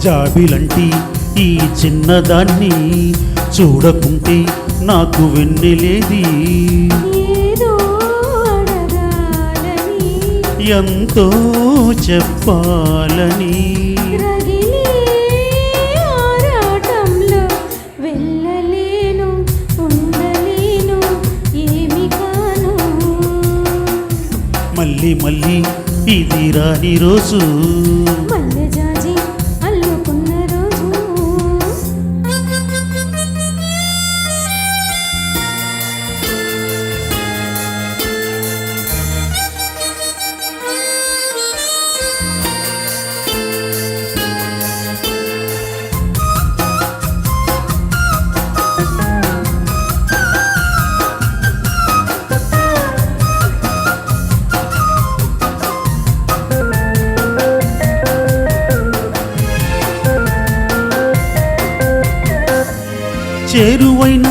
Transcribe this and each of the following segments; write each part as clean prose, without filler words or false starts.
జాబిలంటి ఈ చిన్నదాన్ని చూడకుంటే నాకు వెన్నెలేది. ఎంతో చెప్పాలని మళ్ళీ మళ్ళీ ఇది రాని రోజు, చేరువైన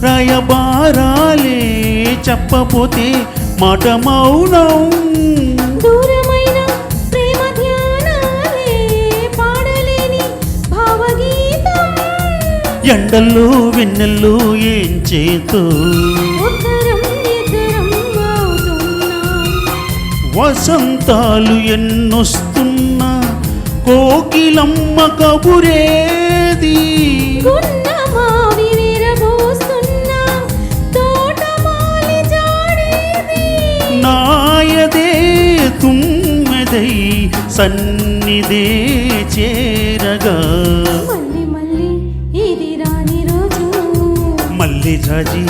రాయబారాలే చెప్పపోతే మాట మౌనం, దూరమైన ప్రేమ ధ్యానాలే పాడలేని భావగీతం, ఎండల్లో వెన్నెల్లో ఏం చేతో వసంతాలు ఎన్నొస్తున్నా కోకిలమ్మ కబురేది, నాయదే తుమ్మెదై సన్నిదే చేరగా మళ్ళీ జాజి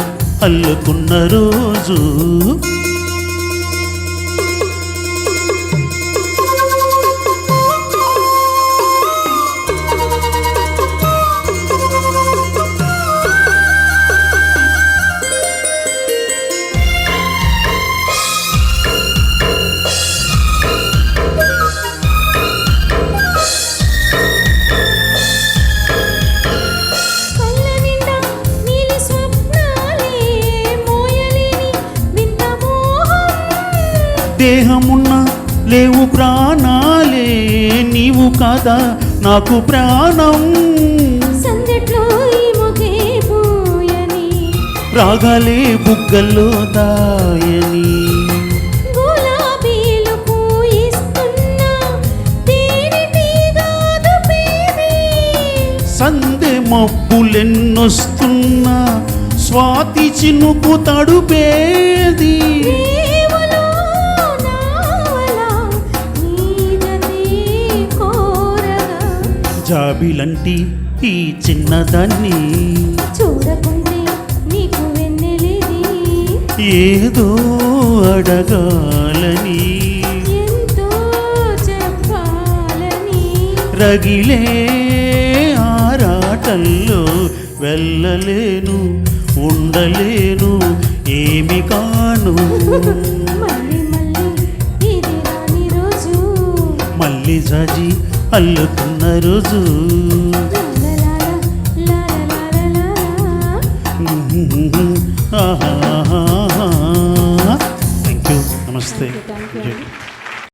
అల్లుకున్న రోజు. దేహమున్న లేవు ప్రాణాలే నీవు కాదా నాకు ప్రాణం, రాగాలే బుగ్గల్లో దాయని, సందె మబ్బులెన్నొస్తున్నా స్వాతి చినుకు తడుపేది, జాబిలంటి ఈ చిన్నదాన్ని చూడకుంటే నీకు వెన్నెలేది, ఏదో అడగాలని ఎంతో చెప్పాలని, రగిలే ఆరాటల్లో వెళ్ళలేను ఉండలేను ఏమి కాను. మళ్ళీ జాజి అల్లుకున్న రోజు, థ్యాంక్ యూ, నమస్తే.